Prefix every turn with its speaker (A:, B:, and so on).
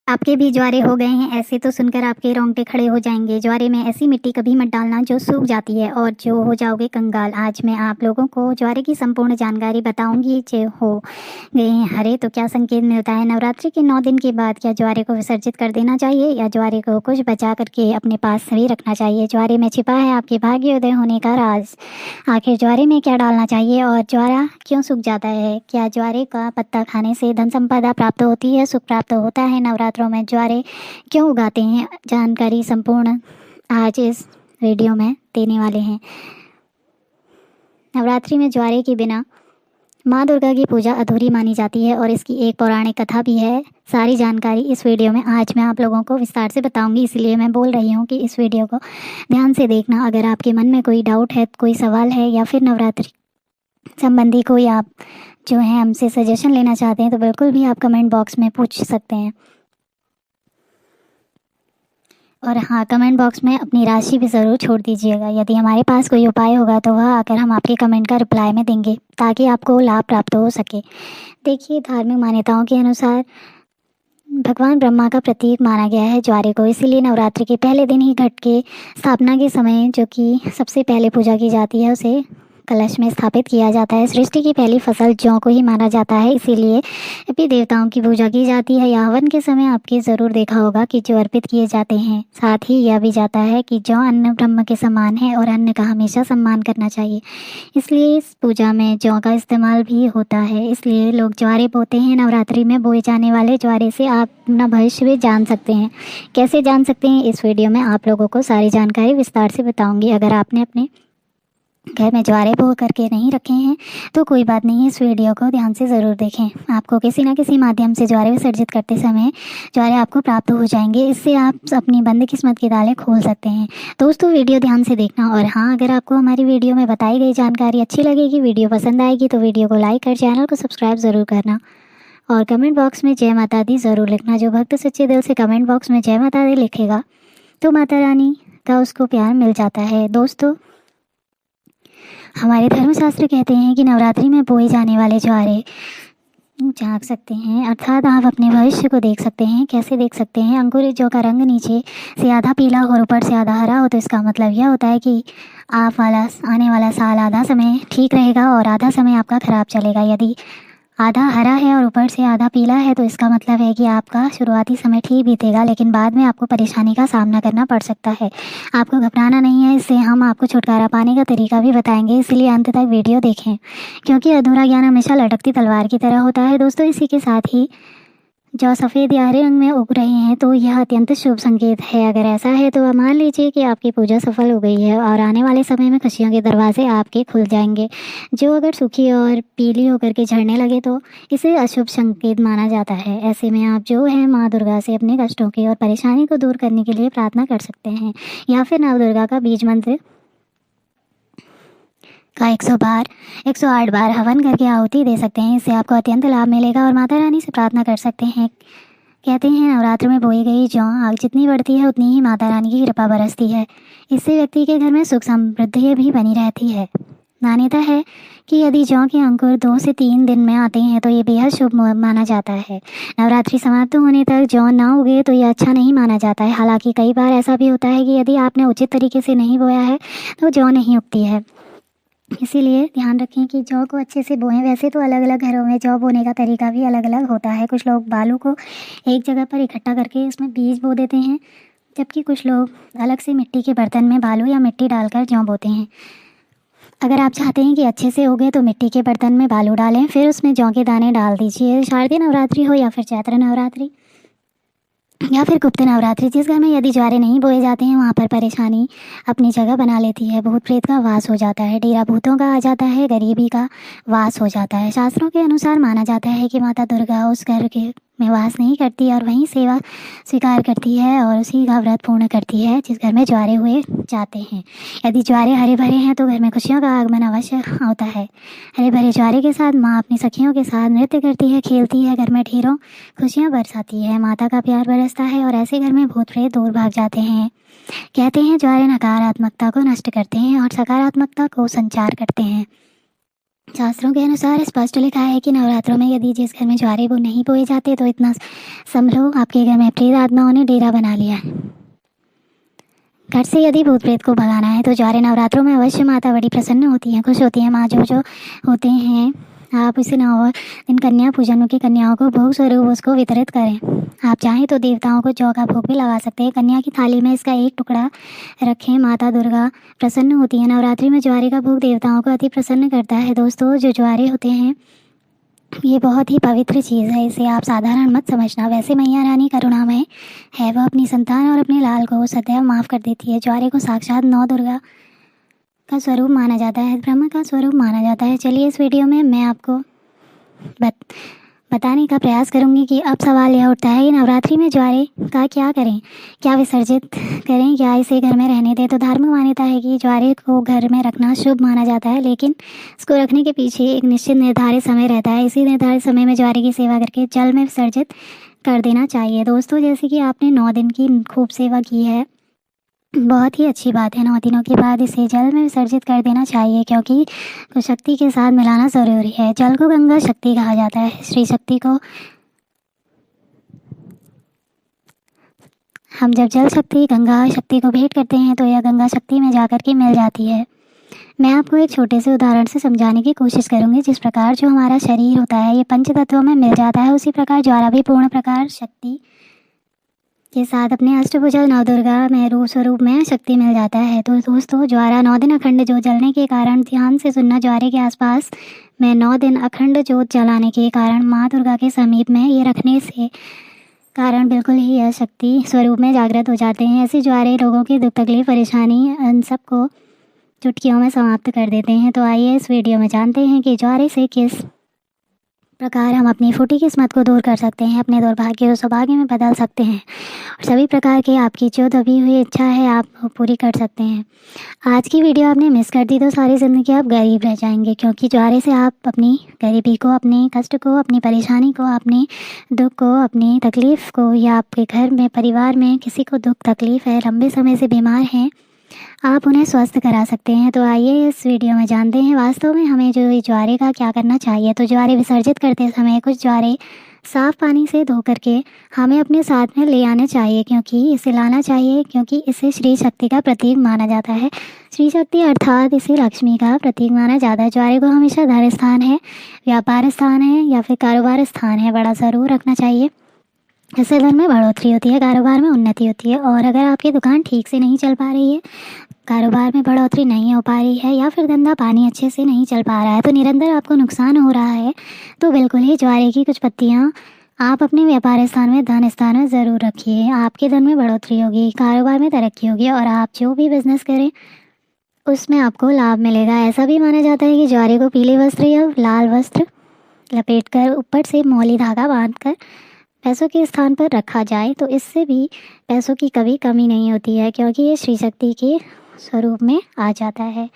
A: आपके भी ज्वारे हो गए हैं ऐसे तो सुनकर आपके रोंगटे खड़े हो जाएंगे। ज्वारे में ऐसी मिट्टी कभी मत डालना जो सूख जाती है और जो हो जाओगे कंगाल। आज मैं आप लोगों को ज्वारे की संपूर्ण जानकारी बताऊंगी। जो हो गए हैं हरे तो क्या संकेत मिलता है। नवरात्रि के 9 दिन के बाद क्या ज्वारे को विसर्जित कर देना चाहिए या ज्वारे को कुछ बचा करके अपने पास भी रखना चाहिए। ज्वारे में छिपा है आपके भाग्योदय होने का राज। आखिर ज्वारे में क्या डालना चाहिए और ज्वारा क्यों सूख जाता है। क्या ज्वारे का पत्ता खाने से धन संपदा प्राप्त होती है, सुख प्राप्त होता है। नवरात्रों में ज्वारे क्यों उगाते हैं, जानकारी संपूर्ण आज इस वीडियो में देने वाले हैं। नवरात्रि में ज्वारे के बिना माँ दुर्गा की पूजा अधूरी मानी जाती है और इसकी एक पौराणिक कथा भी है। सारी जानकारी इस वीडियो में आज मैं आप लोगों को विस्तार से बताऊंगी, इसलिए मैं बोल रही हूँ कि इस वीडियो को ध्यान से देखना। अगर आपके मन में कोई डाउट है, कोई सवाल है या फिर नवरात्रि संबंधी कोई आप जो है हमसे सजेशन लेना चाहते हैं तो बिल्कुल भी आप कमेंट बॉक्स में पूछ सकते हैं। और हाँ, कमेंट बॉक्स में अपनी राशि भी ज़रूर छोड़ दीजिएगा। यदि हमारे पास कोई उपाय होगा तो वह आकर हम आपके कमेंट का रिप्लाई में देंगे ताकि आपको लाभ प्राप्त हो सके। देखिए, धार्मिक मान्यताओं के अनुसार भगवान ब्रह्मा का प्रतीक माना गया है ज्वारे को, इसीलिए नवरात्रि के पहले दिन ही घट के स्थापना के समय जो कि सबसे पहले पूजा की जाती है उसे कलश में स्थापित किया जाता है। सृष्टि की पहली फसल जौ को ही माना जाता है, इसीलिए भी देवताओं की पूजा की जाती है। या हवन के समय आपने ज़रूर देखा होगा कि जो अर्पित किए जाते हैं। साथ ही यह भी जाता है कि जौ अन्न ब्रह्म के समान है और अन्न का हमेशा सम्मान करना चाहिए, इसलिए इस पूजा में जौ का इस्तेमाल भी होता है। इसलिए लोग ज्वारे बोते हैं। नवरात्रि में बोए जाने वाले ज्वारे से आप अपना भविष्य भी जान सकते हैं। कैसे जान सकते हैं, इस वीडियो में आप लोगों को सारी जानकारी विस्तार से बताऊंगी। अगर आपने अपने घर में ज्वारे बो करके नहीं रखे हैं तो कोई बात नहीं, इस वीडियो को ध्यान से ज़रूर देखें। आपको किसी न किसी माध्यम से ज्वारे विसर्जित करते समय ज्वारे आपको प्राप्त हो जाएंगे। इससे आप अपनी बंद किस्मत की ताले खोल सकते हैं। दोस्तों, वीडियो ध्यान से देखना। और हाँ, अगर आपको हमारी वीडियो में बताई गई जानकारी अच्छी लगेगी, वीडियो पसंद आएगी तो वीडियो को लाइक कर चैनल को सब्सक्राइब ज़रूर करना और कमेंट बॉक्स में जय माता दी ज़रूर लिखना। जो भक्त सच्चे दिल से कमेंट बॉक्स में जय माता दी लिखेगा तो माता रानी का उसको प्यार मिल जाता है। दोस्तों, हमारे धर्मशास्त्र कहते हैं कि नवरात्रि में बोए जाने वाले ज्वारे झाँक सकते हैं, अर्थात आप अपने भविष्य को देख सकते हैं। कैसे देख सकते हैं, अंकुरित जौ का रंग नीचे से आधा पीला और ऊपर से आधा हरा हो तो इसका मतलब यह होता है कि आप वाला आने वाला साल आधा समय ठीक रहेगा और आधा समय आपका खराब चलेगा। यदि आधा हरा है और ऊपर से आधा पीला है तो इसका मतलब है कि आपका शुरुआती समय ठीक बीतेगा, लेकिन बाद में आपको परेशानी का सामना करना पड़ सकता है। आपको घबराना नहीं है, इससे हम आपको छुटकारा पाने का तरीका भी बताएंगे, इसलिए अंत तक वीडियो देखें क्योंकि अधूरा ज्ञान हमेशा लटकती तलवार की तरह होता है। दोस्तों, इसी के साथ ही जो सफ़ेद या हरे रंग में उग रहे हैं तो यह अत्यंत शुभ संकेत है। अगर ऐसा है तो मान लीजिए कि आपकी पूजा सफल हो गई है और आने वाले समय में खुशियों के दरवाजे आपके खुल जाएंगे। जो अगर सूखी और पीली होकर के झड़ने लगे तो इसे अशुभ संकेत माना जाता है। ऐसे में आप जो है माँ दुर्गा से अपने कष्टों की और परेशानी को दूर करने के लिए प्रार्थना कर सकते हैं या फिर नव दुर्गा का बीज मंत्र का 108 बार हवन करके आहुति दे सकते हैं। इससे आपको अत्यंत लाभ मिलेगा और माता रानी से प्रार्थना कर सकते हैं। कहते हैं नवरात्र में बोई गई जौ आग जितनी बढ़ती है उतनी ही माता रानी की कृपा बरसती है। इससे व्यक्ति के घर में सुख समृद्धि भी बनी रहती है। मान्यता है कि यदि जौ के अंकुर 2 से 3 दिन में आते हैं तो ये बेहद शुभ माना जाता है। नवरात्रि समाप्त होने तक जौ ना उगे तो ये अच्छा नहीं माना जाता है। हालांकि कई बार ऐसा भी होता है कि यदि आपने उचित तरीके से नहीं बोया है तो जौ नहीं उगती है। इसीलिए ध्यान रखें कि जौ को अच्छे से बोएं। वैसे तो अलग अलग घरों में जौ बोने का तरीका भी अलग अलग होता है। कुछ लोग बालू को एक जगह पर इकट्ठा करके उसमें बीज बो देते हैं, जबकि कुछ लोग अलग से मिट्टी के बर्तन में बालू या मिट्टी डालकर जौ बोते हैं। अगर आप चाहते हैं कि अच्छे से उगे तो मिट्टी के बर्तन में बालू डालें, फिर उसमें जौ के दाने डाल दीजिए। शारदीय नवरात्रि हो या फिर चैत्र नवरात्रि या फिर गुप्त नवरात्रि, जिस घर में यदि ज्वारे नहीं बोए जाते हैं वहाँ पर परेशानी अपनी जगह बना लेती है। भूत प्रेत का वास हो जाता है, डेरा भूतों का आ जाता है, गरीबी का वास हो जाता है। शास्त्रों के अनुसार माना जाता है कि माता दुर्गा उस घर के में वास नहीं करती और वहीं सेवा स्वीकार करती है और उसी का व्रत पूर्ण करती है जिस घर में ज्वारे हुए जाते हैं। यदि ज्वारे हरे भरे हैं तो घर में खुशियों का आगमन अवश्य होता है। हरे भरे ज्वारे के साथ माँ अपनी सखियों के साथ नृत्य करती है, खेलती है, घर में ढेरों खुशियाँ बरसाती है, माता का प्यार बरसता है और ऐसे घर में भूत प्रेत दूर भाग जाते हैं। कहते हैं ज्वारे नकारात्मकता को नष्ट करते हैं और सकारात्मकता को संचार करते हैं। शास्त्रों के अनुसार स्पष्ट लिखा है कि नवरात्रों में यदि जिस घर में ज्वारे वो नहीं बोए जाते तो इतना समझो आपके घर में प्रेत आत्माओं ने डेरा बना लिया है। घर से यदि भूत प्रेत को भगाना है तो ज्वारे नवरात्रों में अवश्य माता बड़ी प्रसन्न होती हैं, खुश होती हैं। माँ जो होते हैं आप इसे 9 दिन कन्या पूजन की कन्याओं को भोग स्वरूप उसको वितरित करें। आप चाहें तो देवताओं को जौ का भोग भी लगा सकते हैं। कन्या की थाली में इसका एक टुकड़ा रखें, माता दुर्गा प्रसन्न होती है। नवरात्रि में ज्वारे का भोग देवताओं को अति प्रसन्न करता है। दोस्तों, जो ज्वारे होते हैं ये बहुत ही पवित्र चीज़ है, इसे आप साधारण मत समझना। वैसे मैया रानी करुणामय है, वह अपनी संतान और अपने लाल को सदैव माफ़ कर देती है। ज्वारे को साक्षात 9 दुर्गा का स्वरूप माना जाता है, ब्रह्म का स्वरूप माना जाता है। चलिए इस वीडियो में मैं आपको बताने का प्रयास करूंगी कि अब सवाल यह उठता है कि नवरात्रि में ज्वारे का क्या करें, क्या विसर्जित करें, क्या इसे घर में रहने दें। तो धार्मिक मान्यता है कि ज्वारे को घर में रखना शुभ माना जाता है, लेकिन इसको रखने के पीछे एक निश्चित निर्धारित समय रहता है। इसी निर्धारित समय में ज्वारे की सेवा करके जल में विसर्जित कर देना चाहिए। दोस्तों, जैसे कि आपने 9 दिन की खूब सेवा की है, बहुत ही अच्छी बात है। 9 दिनों के बाद इसे जल में विसर्जित कर देना चाहिए, क्योंकि शक्ति के साथ मिलाना ज़रूरी है। जल को गंगा शक्ति कहा जाता है। श्री शक्ति को हम जब जल शक्ति गंगा शक्ति को भेंट करते हैं तो यह गंगा शक्ति में जाकर के मिल जाती है। मैं आपको एक छोटे से उदाहरण से समझाने की कोशिश करूंगी। जिस प्रकार जो हमारा शरीर होता है ये पंच तत्वों में मिल जाता है, उसी प्रकार ज्वारा भी पूर्ण प्रकार शक्ति के साथ अपने अष्टभुजा 9 दुर्गा में रूप स्वरूप में शक्ति मिल जाता है। तो दोस्तों, ज्वारा 9 दिन अखंड जोत जलने के कारण ध्यान से सुनना, ज्वारे के आसपास में 9 दिन अखंड जोत जलाने के कारण माँ दुर्गा के समीप में ये रखने से कारण बिल्कुल ही यह शक्ति स्वरूप में जागृत हो जाते हैं। ऐसे ज्वारे लोगों की दुख तकलीफ परेशानी इन सबको चुटकियों में समाप्त कर देते हैं। तो आइए इस वीडियो में जानते हैं कि ज्वारे से किस प्रकार हम अपनी फूटी किस्मत को दूर कर सकते हैं, अपने दुर्भाग्य को सौभाग्य में बदल सकते हैं और सभी प्रकार की आपकी जो दबी हुई इच्छा है आप पूरी कर सकते हैं। आज की वीडियो आपने मिस कर दी तो सारी ज़िंदगी आप गरीब रह जाएंगे, क्योंकि ज्वारे से आप अपनी गरीबी को, अपने कष्ट को, अपनी परेशानी को, अपने दुख को, अपनी तकलीफ़ को, या आपके घर में परिवार में किसी को दुख तकलीफ़ है, लंबे समय से बीमार हैं, आप उन्हें स्वस्थ करा सकते हैं। तो आइए इस वीडियो में जानते हैं वास्तव में हमें जो ज्वारे का क्या करना चाहिए। तो ज्वारे विसर्जित करते समय कुछ ज्वारे साफ़ पानी से धो करके हमें अपने साथ में ले आने चाहिए, क्योंकि इसे लाना चाहिए क्योंकि इसे श्री शक्ति का प्रतीक माना जाता है। श्री शक्ति अर्थात इसे लक्ष्मी का प्रतीक माना जाता है। ज्वारे को हमेशा धन स्थान है, व्यापार स्थान है या फिर कारोबार स्थान है बड़ा ज़रूर रखना चाहिए। इससे धन में बढ़ोतरी होती है, कारोबार में उन्नति होती है। और अगर आपकी दुकान ठीक से नहीं चल पा रही है, कारोबार में बढ़ोतरी नहीं हो पा रही है या फिर धंधा पानी अच्छे से नहीं चल पा रहा है, तो निरंतर आपको नुकसान हो रहा है, तो बिल्कुल ही ज्वारे की कुछ पत्तियाँ आप अपने व्यापार स्थान में, धन स्थान में ज़रूर रखिए। आपके धन में बढ़ोतरी होगी, कारोबार में तरक्की होगी और आप जो भी बिज़नेस करें उसमें आपको लाभ मिलेगा। ऐसा भी माना जाता है कि ज्वारे को पीले वस्त्र या लाल वस्त्र लपेटकर ऊपर से मौली धागा बांधकर पैसों के स्थान पर रखा जाए, तो इससे भी पैसों की कभी कमी नहीं होती है, क्योंकि ये श्री शक्ति के स्वरूप में आ जाता है।